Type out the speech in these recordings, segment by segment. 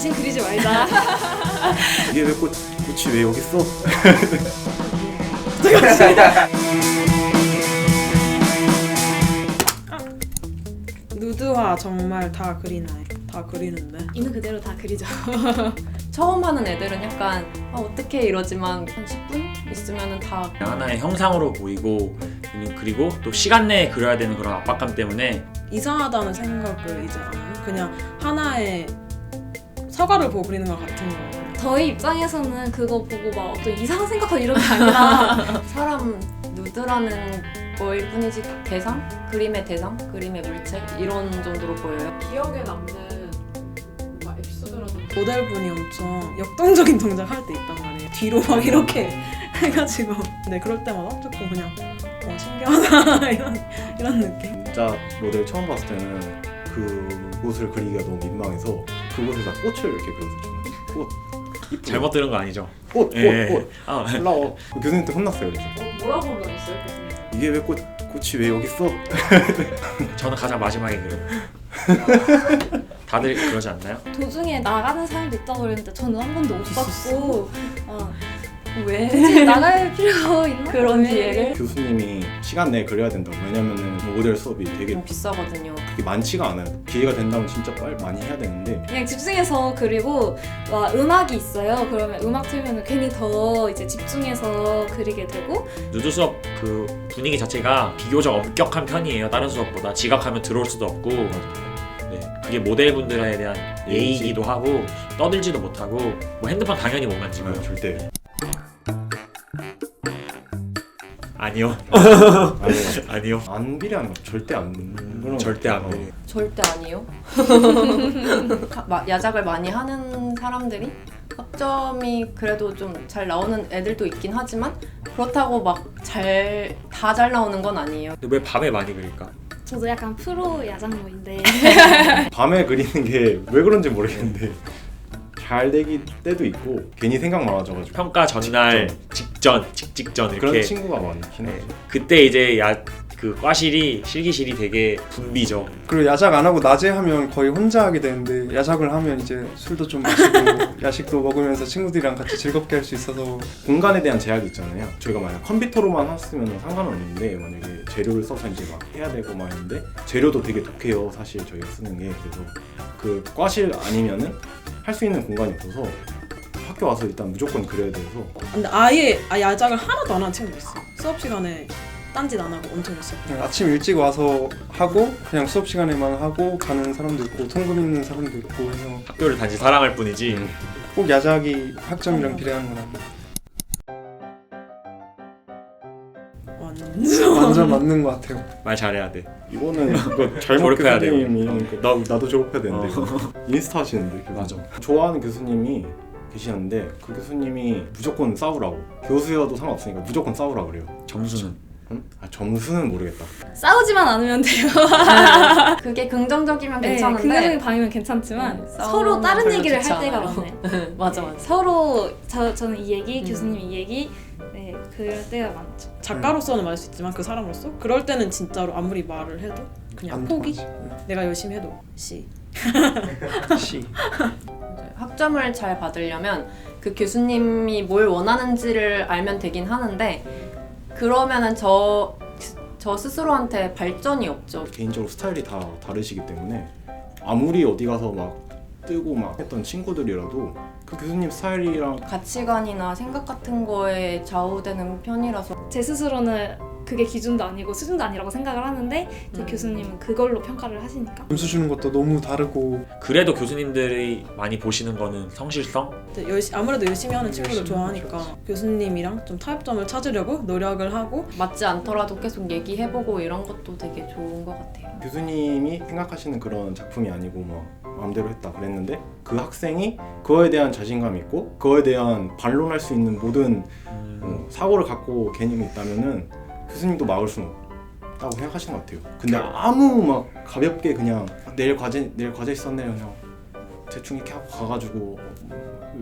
다신 그리지 말자. 이게 왜 꽃이 왜 여기 있어? 누드화 정말 다 그리나요? 다 그리는데. 있는 그대로 다 그리죠. 처음 하는 애들은 약간 어떻게 이러지만 한 10분 있으면 다 하나의 형상으로 보이고 그리고 또 시간 내에 그려야 되는 그런 압박감 때문에 이상하다는 생각을 이제 안 해요. 그냥 하나의 사과를 보고 그리는 것 같은 거. 저희 입장에서는 그거 보고 막 어떤 이상한 생각하고 이런 게 아니라 사람 누드라는 거일 뿐이지 대상? 그림의 대상? 그림의 물체? 이런 정도로 보여요. 기억에 남는 뭔가 에피소드라든지 모델분이 엄청 역동적인 동작 할 때 있단 말이에요. 뒤로 막 이렇게 해가지고. 근데 그럴 때마다 조금 그냥 신기하다 이런 느낌. 진짜 모델 처음 봤을 때는 그곳을 그리기가 너무 민망해서 그곳에다 꽃을 이렇게 그려서 저는 꽃 잘못 들은 거 아니죠? 꽃 예. 아, 플라워. 교수님한테 혼났어요. 그래서 뭐라고 불렀어요? 교수님? 이게 왜 꽃이 왜 여기 있어? 저는 가장 마지막에 그래요. 다들 그러지 않나요? 도중에 나가는 사람도 있다고 그랬는데 저는 한 번도 못 봤고 왜? 굳이 나갈 필요가 있나? 그런 왜? 기회를? 교수님이 시간 내에 그려야 된다고. 왜냐면은 모델 수업이 되게 비싸거든요. 그게 많지가 않아요. 기회가 된다면 진짜 빨리 많이 해야 되는데 그냥 집중해서 그리고 와 음악이 있어요. 그러면 음악 틀면 괜히 더 이제 집중해서 그리게 되고 누드 수업 그 분위기 자체가 비교적 엄격한 편이에요. 다른 수업보다 지각하면 들어올 수도 없고 네, 그게 모델분들에 대한 예의이기도 하고 떠들지도 못하고 뭐 핸드폰 당연히 못 만지고요. 절대 아니요. 아니요. 안 비례하는 거 절대 안 그런 절대 거. 안 비례. 절대 아니요. 야작을 많이 하는 사람들이 학점이 그래도 좀 잘 나오는 애들도 있긴 하지만 그렇다고 막 다 잘 나오는 건 아니에요. 근데 왜 밤에 많이 그릴까? 저도 약간 프로 야장모인데 밤에 그리는 게 왜 그런지 모르겠는데 잘 되기 때도 있고 괜히 생각 많아져가지고 평가 전날 직전 이렇게 그런 친구가 많긴 하죠. 그때 이제 그 과실이 실기실이 되게 붐비죠. 그리고 야작 안 하고 낮에 하면 거의 혼자 하게 되는데 야작을 하면 이제 술도 좀 마시고 야식도 먹으면서 친구들이랑 같이 즐겁게 할 수 있어서 공간에 대한 제약이 있잖아요. 저희가 만약 컴퓨터로만 했으면 상관은 없는데 만약에 재료를 써서 이제 막 해야 되고 막 했는데 재료도 되게 독해요. 사실 저희가 쓰는 게. 그래서 그 과실 아니면은 할 수 있는 공간이 없어서 학교 와서 일단 무조건 그려야 돼서. 근데 아예 야작을 하나도 안 하는 친구도 있어. 수업 시간에 딴짓 안 하고 엄청 있어. 그냥 아침 일찍 와서 하고 그냥 수업 시간에만 하고 가는 사람도 있고 통금 있는 사람도 있고 해서 학교를 단지 사랑할 뿐이지. 꼭 야작이 학점이랑 비례하는 건 아니에요. 완전 맞는 것 같아요. 말 잘해야 돼. 이거는 이거 잘못 졸업해야 돼요. 교수님이 하니까 나도 졸업해야 되는데 인스타 하시는데 교수님. 맞아. 좋아하는 교수님이 계시는데 그 교수님이 무조건 싸우라고. 교수여도 상관없으니까 무조건 싸우라고 그래요. 점수는 응? 점수는 모르겠다. 싸우지만 않으면 돼요. 그게 긍정적이면 네, 괜찮은데 긍정적인 방이면 괜찮지만 싸우는 서로 다른 별로 얘기를 좋지 할 때가 않아요. 많아요. 맞아. 서로 저는 이 얘기, 교수님 이 얘기 네, 그럴 때가 많죠. 작가로서는 말할 수 있지만 그 사람으로서 그럴 때는 진짜로 아무리 말을 해도 그냥 안 포기. 통하지. 내가 열심히 해도 씨. 시. 학점을 잘 받으려면 그 교수님이 뭘 원하는지를 알면 되긴 하는데 그러면은 저 스스로한테 발전이 없죠. 개인적으로 스타일이 다 다르시기 때문에 아무리 어디 가서 막 뜨고 막 했던 친구들이라도 그 교수님 스타일이랑 가치관이나 생각 같은 거에 좌우되는 편이라서 제 스스로는 그게 기준도 아니고 수준도 아니라고 생각을 하는데 제 교수님은 그걸로 평가를 하시니까 점수 주는 것도 너무 다르고 그래도 교수님들이 많이 보시는 거는 성실성? 근데 아무래도 열심히 하는 친구들 열심히 좋아하니까 하죠. 교수님이랑 좀 타협점을 찾으려고 노력을 하고. 맞지 않더라도 계속 얘기해보고 이런 것도 되게 좋은 것 같아요. 교수님이 생각하시는 그런 작품이 아니고 뭐 마음대로 했다 그랬는데 그 학생이 그거에 대한 자신감이 있고 그거에 대한 반론할 수 있는 모든 사고를 갖고 개념이 있다면은 교수님도 막을 수는 없다고 생각하시는 것 같아요. 근데 아무 막 가볍게 그냥 내일 과제 있었네 그냥 대충 이렇게 하고 가가지고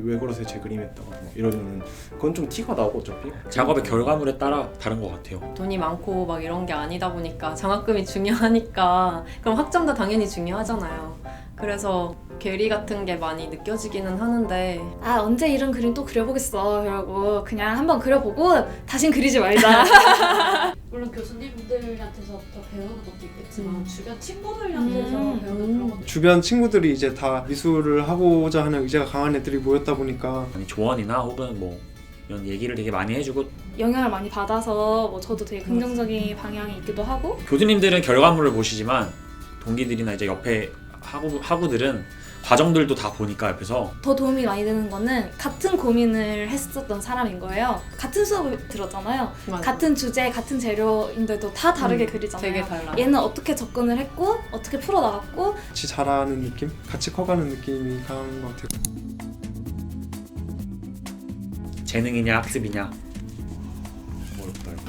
왜 그러세요 제 그림 했다가 막 이러면은 그건 좀 티가 나고 어차피 작업의 결과물에 따라 다른 것 같아요. 돈이 많고 막 이런 게 아니다 보니까 장학금이 중요하니까 그럼 학점도 당연히 중요하잖아요. 그래서 괴리 같은 게 많이 느껴지기는 하는데 아 언제 이런 그림 또 그려보겠어 이러고 그냥 한번 그려보고 다신 그리지 말자. 물론 교수님들한테서 더 배우는 것도 있겠지만 주변 친구들한테서 배우는 그런 것도 주변 친구들이 이제 다 미술을 하고자 하는 의지가 강한 애들이 모였다 보니까 아니, 조언이나 혹은 뭐 이런 얘기를 되게 많이 해주고 영향을 많이 받아서 뭐 저도 되게 긍정적인 방향이 있기도 하고 교수님들은 결과물을 보시지만 동기들이나 이제 옆에 학우들은 과정들도 다 보니까 옆에서 더 도움이 많이 되는 거는 같은 고민을 했었던 사람인 거예요. 같은 수업을 들었잖아요. 맞아요. 같은 주제, 같은 재료인데도 다 다르게 그리잖아요. 되게 달라. 얘는 어떻게 접근을 했고 어떻게 풀어나갔고 같이 자라는 느낌? 같이 커가는 느낌이 강한 것 같아요. 재능이냐 학습이냐 어렵다 이거.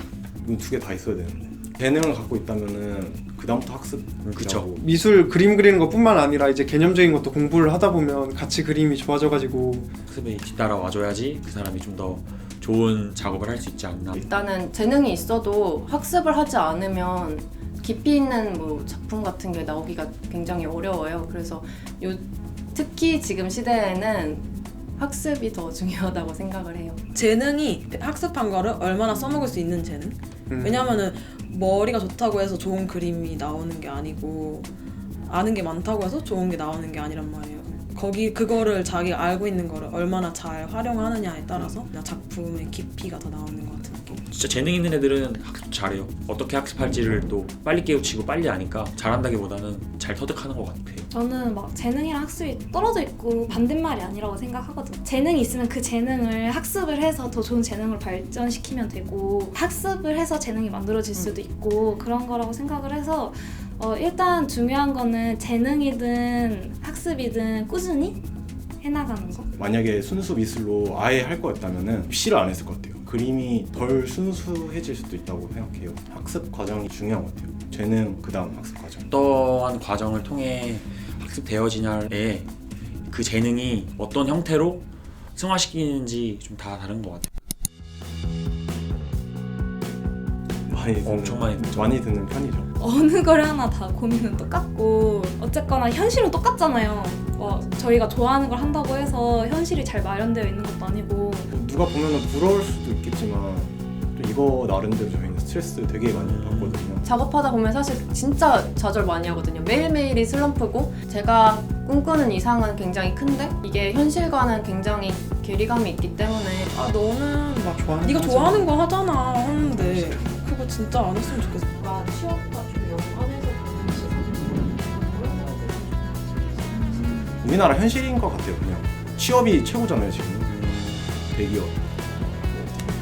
이건 두 개 다 있어야 되는데. 재능을 갖고 있다면은 그다음부터 학습. 그쵸. 미술 그림 그리는 것뿐만 아니라 이제 개념적인 것도 공부를 하다 보면 같이 그림이 좋아져가지고 학습이 뒤따라와줘야지 그 사람이 좀 더 좋은 작업을 할 수 있지 않나. 일단은 재능이 있어도 학습을 하지 않으면 깊이 있는 뭐 작품 같은 게 나오기가 굉장히 어려워요. 그래서 특히 지금 시대에는 학습이 더 중요하다고 생각을 해요. 재능이 학습한 거를 얼마나 써먹을 수 있는 재능? 왜냐면은 머리가 좋다고 해서 좋은 그림이 나오는 게 아니고 아는 게 많다고 해서 좋은 게 나오는 게 아니란 말이에요. 그거를 자기가 알고 있는 거를 얼마나 잘 활용하느냐에 따라서 그냥 작품의 깊이가 더 나오는 것 같은 느낌. 진짜 재능 있는 애들은 학습 잘해요. 어떻게 학습할지를 또 빨리 깨우치고 빨리 아니까 잘한다기보다는 잘 터득하는 것 같아요. 저는 막 재능이랑 학습이 떨어져 있고 반대말이 아니라고 생각하거든요. 재능이 있으면 그 재능을 학습을 해서 더 좋은 재능을 발전시키면 되고 학습을 해서 재능이 만들어질 수도 있고 그런 거라고 생각을 해서 일단 중요한 거는 재능이든 학습이든 꾸준히 해나가는 거. 만약에 순수 미술로 아예 할 거였다면은 입시를 안 했을 것 같아요. 그림이 덜 순수해질 수도 있다고 생각해요. 학습 과정이 중요한 것 같아요. 재능 그다음 학습 과정. 어떠한 과정을 통해 학습되어지냐에 그 재능이 어떤 형태로 승화시키는지 좀 다 다른 것 같아요. 엄청 많이 듣는 편이죠. 어느 걸 하나 다 고민은 똑같고 어쨌거나 현실은 똑같잖아요. 저희가 좋아하는 걸 한다고 해서 현실이 잘 마련되어 있는 것도 아니고 누가 보면은 부러울 수도 있겠지만 또 이거 나름대로 저희는 스트레스 되게 많이 받거든요. 작업하다 보면 사실 진짜 좌절 많이 하거든요. 매일매일이 슬럼프고 제가 꿈꾸는 이상은 굉장히 큰데 이게 현실과는 굉장히 괴리감이 있기 때문에 너는 막 좋아하는 네가 거 좋아하는 거 하잖아 하는데 그거 진짜 안 했으면 좋겠어. 뭔가 취업과 좀 연관해서 가는 시선이 그런 거에 대해서 우리나라 현실인 것 같아요. 그냥 취업이 최고잖아요 지금. 대기업,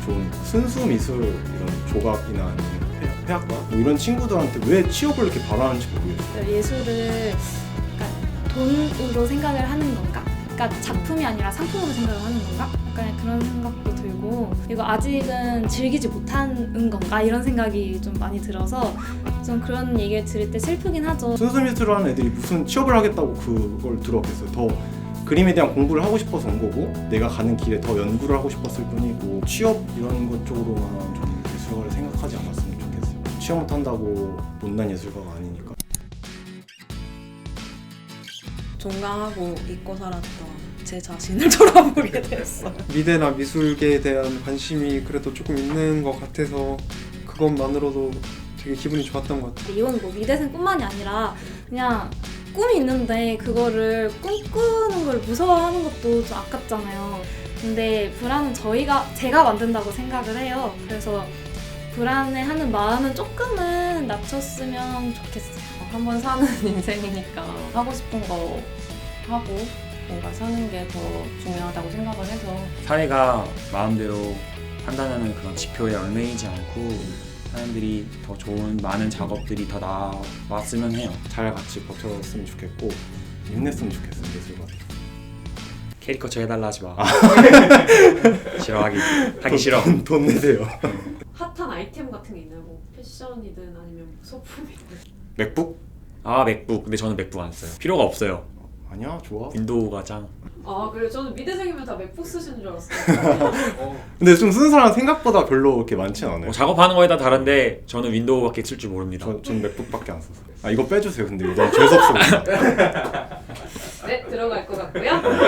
좋은 순수 미술 이런 조각이나 아니면 회학과 뭐 이런 친구들한테 왜 취업을 이렇게 바라는지 모르겠어요. 예술을 그러니까 돈으로 생각을 하는 건가? 그러니까 작품이 아니라 상품으로 생각을 하는 건가? 약간 그런 생각도 들고 이거 아직은 즐기지 못하는 건가? 이런 생각이 좀 많이 들어서 좀 그런 얘기를 들을 때 슬프긴 하죠. 순수 미술을 하는 애들이 무슨 취업을 하겠다고 그걸 들어왔겠어요. 더 그림에 대한 공부를 하고 싶어서 온 거고 내가 가는 길에 더 연구를 하고 싶었을 뿐이고 취업 이런 것 쪽으로만 좀 예술가를 생각하지 않았으면 좋겠어요. 취업 못한다고 못난 예술가가 아니니까. 종강하고 잊고 살았던 제 자신을 돌아보게 됐어. 미대나 미술계에 대한 관심이 그래도 조금 있는 것 같아서 그것만으로도 되게 기분이 좋았던 것 같아요. 이건 뭐 미대생뿐만이 아니라 그냥 꿈이 있는데 그거를 꿈꾸는 걸 무서워하는 것도 좀 아깝잖아요. 근데 불안은 제가 만든다고 생각을 해요. 그래서 불안해하는 마음은 조금은 낮췄으면 좋겠어요. 한번 사는 인생이니까 하고 싶은 거 하고 뭔가 사는 게 더 중요하다고 생각을 해서 사회가 마음대로 판단하는 그런 지표에 얽매이지 않고 사람들이 더 좋은 많은 작업들이 더 나왔으면 해요. 잘 같이 버텼으면 좋겠고 힘냈으면 좋겠어요. 예술가. 캐리커처 해달라 하지 마. 하기 싫어. 돈 내세요. 핫한 아이템 같은 게 있나요? 뭐 패션이든 아니면 소품이든. 맥북? 아 맥북. 근데 저는 맥북 안 써요. 필요가 없어요. 아니야 좋아. 윈도우가 짱. 아 그래 저는 미대생이면 다 맥북 쓰시는 줄 알았어요. 근데 좀 쓰는 사람 생각보다 별로 그렇게 많지 않아요. 뭐 작업하는 거에 따라 다른데 저는 윈도우밖에 쓸 줄 모릅니다. 전 맥북밖에 안 써서. 아 이거 빼주세요. 근데 이거 너무 재수없어. 네 들어가. 같고요.